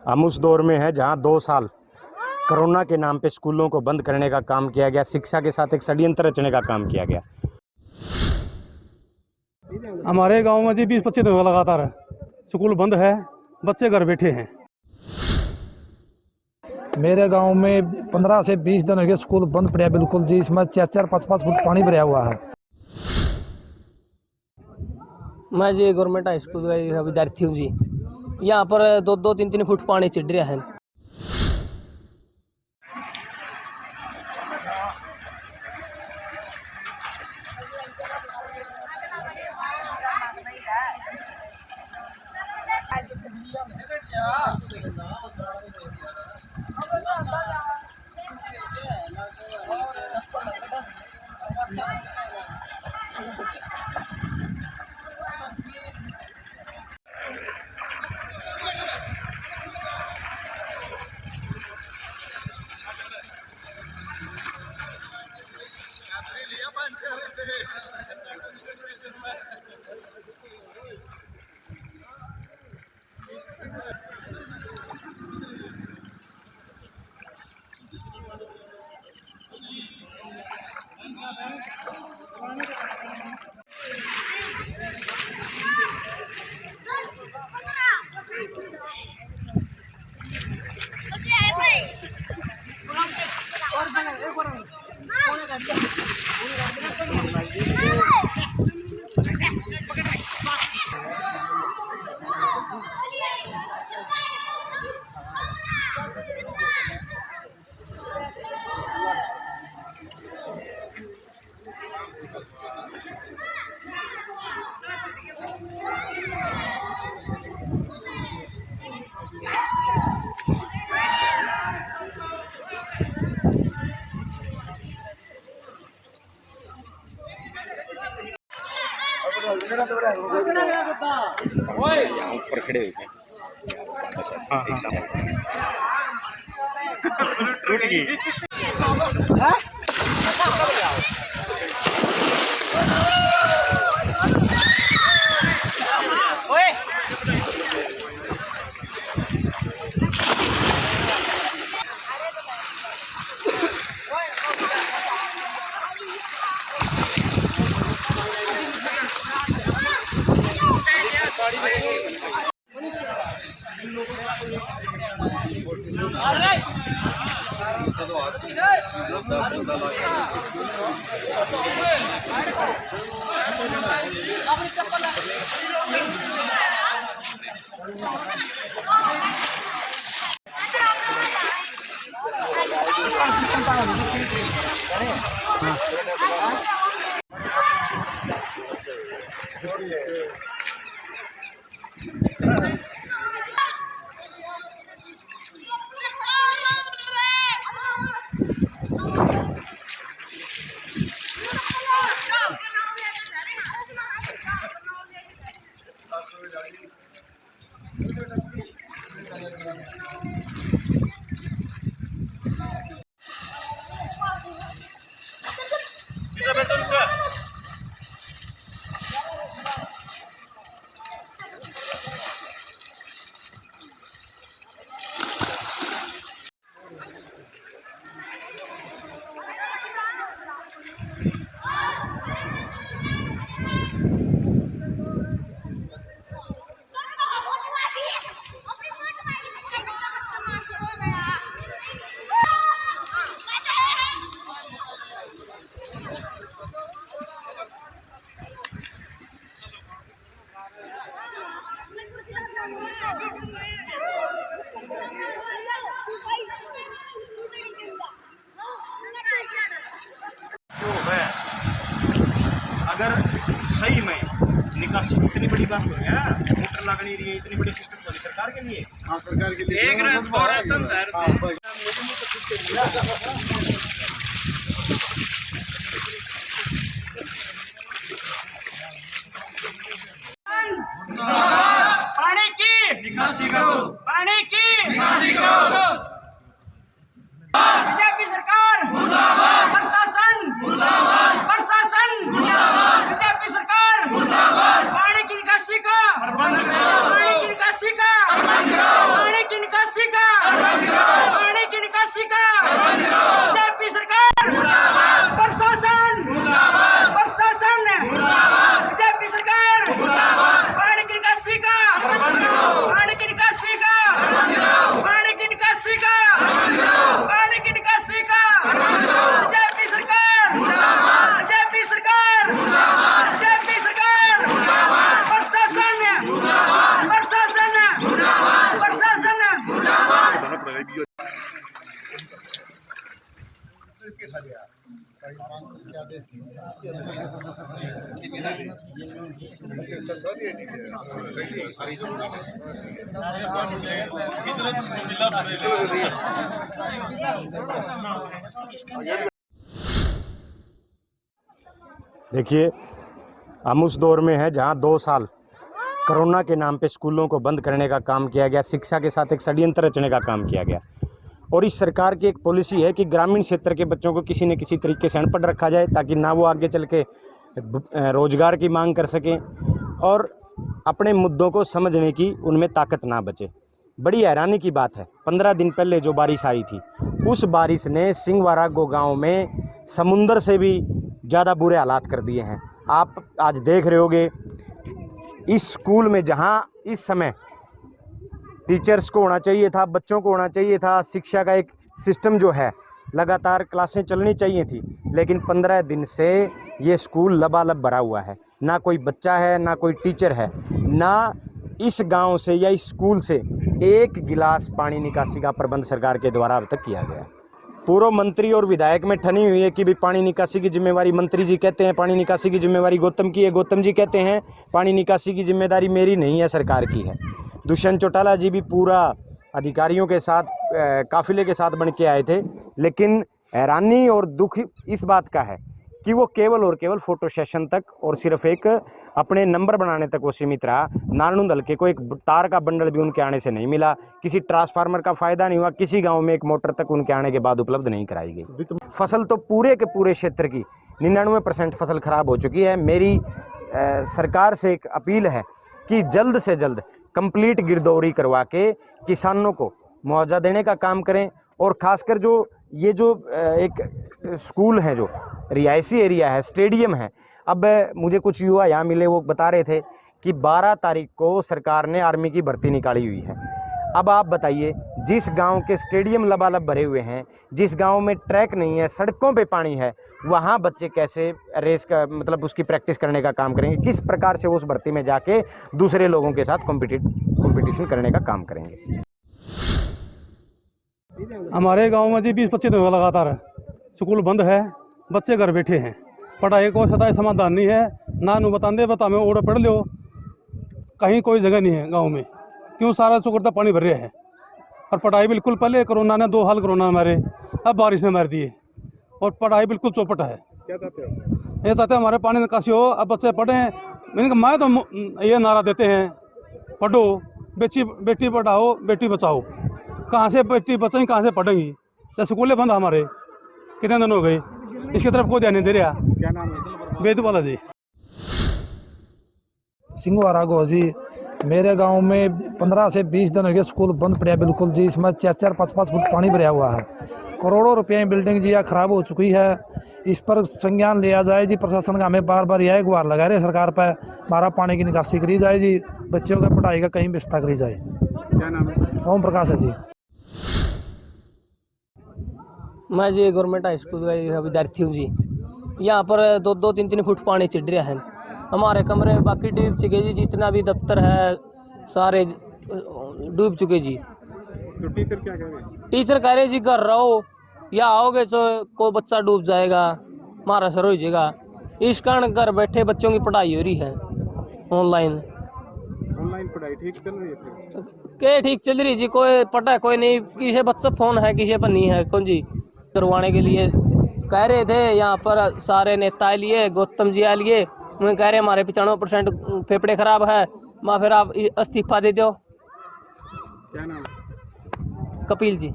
हम उस दौर में हैं जहां 2 साल कोरोना के नाम पे स्कूलों को बंद करने का काम किया गया, शिक्षा के साथ एक षड्यंत्र रचने का काम किया गया। हमारे गांव में जी 20-25 दिन लगातार स्कूल बंद है, बच्चे घर बैठे हैं। मेरे गांव में 15 से 20 दिन हो गए स्कूल बंद पड़ा बिल्कुल जी। इसमें 4-5 फुट पानी भरा हुआ है। मैं जी गवर्नमेंट हाई स्कूल का विद्यार्थी हूँ जी। यहाँ पर 2-3 फुट पानी चढ़ रहा है। ऊपर खड़े हुए टूट गई। अगर सही में निकासी इतनी बड़ी बात हो गया, मोटर लग नहीं रही है, इतनी बड़ी सिस्टम वाली सरकार के लिए। हाँ, सरकार के लिए एक रन पानी की निकासी करो, पानी की निकासी करो। बीजेपी सरकार मुर्दाबाद, प्रशासन मुर्दाबाद, प्रशासन मुर्दाबाद, बीजेपी सरकार मुर्दाबाद। पानी की निकासी का बंद करो, पानी की निकासी का बंद करो, पानी की निकासी देखिए, हम उस दौर में हैं जहां 2 साल कोरोना के नाम पे स्कूलों को बंद करने का काम किया गया, शिक्षा के साथ एक षड्यंत्र रचने का काम किया गया। और इस सरकार की एक पॉलिसी है कि ग्रामीण क्षेत्र के बच्चों को किसी न किसी तरीके से अनपढ़ रखा जाए, ताकि ना वो आगे चल के रोजगार की मांग कर सकें और अपने मुद्दों को समझने की उनमें ताकत ना बचे। बड़ी हैरानी की बात है, 15 दिन पहले जो बारिश आई थी, उस बारिश ने सिंहवारा गाँव में समुंदर से भी ज़्यादा बुरे हालात कर दिए हैं। आप आज देख रहे होगे इस स्कूल में जहां इस समय टीचर्स को होना चाहिए था, बच्चों को होना चाहिए था, शिक्षा का एक सिस्टम जो है लगातार क्लासें चलनी चाहिए थी, लेकिन 15 दिन से ये स्कूल लबालब भरा हुआ है। ना कोई बच्चा है, ना कोई टीचर है, ना इस गांव से या इस स्कूल से एक गिलास पानी निकासी का प्रबंध सरकार के द्वारा अब तक किया गया। पूर्व मंत्री और विधायक में ठनी हुई है कि भी पानी निकासी की जिम्मेवारी मंत्री जी कहते हैं, पानी निकासी की जिम्मेवारी गौतम की है, गौतम जी कहते हैं पानी निकासी की जिम्मेदारी मेरी नहीं है, सरकार की है। दुष्यंत चौटाला जी भी पूरा अधिकारियों के साथ काफिले के साथ बन के आए थे, लेकिन हैरानी और दुख इस बात का है कि वो केवल और केवल फोटो सेशन तक और सिर्फ एक अपने नंबर बनाने तक वो सीमित रहा। नारनूंद हल्के को एक तार का बंडल भी उनके आने से नहीं मिला, किसी ट्रांसफार्मर का फायदा नहीं हुआ, किसी गांव में एक मोटर तक उनके आने के बाद उपलब्ध नहीं कराई गई। फसल तो पूरे के पूरे क्षेत्र की 99% फसल खराब हो चुकी है। मेरी सरकार से एक अपील है कि जल्द से जल्द कंप्लीट गिरदौरी करवा के किसानों को मुआवजा देने का काम करें। और ख़ासकर जो ये जो एक स्कूल है, जो रिहायशी एरिया है, स्टेडियम है, अब मुझे कुछ युवा यहाँ मिले, वो बता रहे थे कि 12 तारीख को सरकार ने आर्मी की भर्ती निकाली हुई है। अब आप बताइए, जिस गांव के स्टेडियम लबालब भरे हुए हैं, जिस गांव में ट्रैक नहीं है, सड़कों पे पानी है, वहाँ बच्चे कैसे रेस का मतलब उसकी प्रैक्टिस करने का काम करेंगे? किस प्रकार से वो उस भर्ती में जाके दूसरे लोगों के साथ कंपटीशन करने का काम करेंगे? हमारे गांव में जी 20-25 दिन लगातार स्कूल बंद है, बच्चे घर बैठे हैं, पढ़ाई को सताई समाधान नहीं है। ना नू बता में ओढ़ पढ़ लो, कहीं कोई जगह नहीं है गांव में, क्यों सारा सुकुरता पानी भर रहा है। और पढ़ाई बिल्कुल, पहले कोरोना ने 2 साल कोरोना मारे, अब बारिश ने मार दिए, और पढ़ाई बिल्कुल चौपट है। क्या चाहते हो? ये चाहते हैं हमारे पानी निकासी हो, अब बच्चे पढ़ें। मैंने कहा मैं तो ये नारा देते हैं, पढ़ो, बेटी पढ़ाओ, बेटी बचाओ। कहाँ से बेटी बचाएंगी, कहाँ से पढ़ेंगी? जब स्कूलें बंद हमारे कितने दिन हो गए, इसकी तरफ कोई ध्यान नहीं दे रहा। क्या नाम है? बेदवाला जी। सिंहवारा गो जी, मेरे गांव में 15 से 20 दिन हो गए स्कूल बंद पड़ा बिल्कुल जी। इसमें 4-4, 5-5 फुट पानी भरा हुआ है। करोड़ों रुपए बिल्डिंग जी खराब हो चुकी है। इस पर संज्ञान लिया जाए जी। प्रशासन का हमें बार बार यह गुहार लगा रहे सरकार पर, हमारा पानी की निकासी करी जाए जी, बच्चों का पढ़ाई का कहीं व्यवस्था करी जाए। क्या नाम है? ओम प्रकाश है जी। मैं जी गवर्नमेंट हाई स्कूल का विद्यार्थी हूँ जी। यहाँ पर 2-2, 3-3 फुट पानी चिढ़ रहा है। हमारे कमरे में बाकी डूब चुके जी, जितना भी दफ्तर है सारे डूब चुके जी। तो टीचर क्या कह रहे हैं? टीचर कह रहे जी घर रहो, या आओगे तो कोई बच्चा डूब जाएगा, मारा सर हो जाएगा। इस कारण घर बैठे बच्चों की पढ़ाई हो रही है ऑनलाइन। ऑनलाइन पढ़ाई ठीक चल रही है फिर? क्या ठीक चल रही जी, कोई पता कोई नहीं, किसी बच्चा फोन है किसी पर नहीं है। कौन जी करवाने के लिए कह रहे थे, यहाँ पर सारे नेता लिए, गौतम जी आ लिए, उन्हें कह रहे हमारे 95% फेफड़े खराब है, माँ फिर आप इस्तीफा दे दो। क्या नाम? कपिल जी।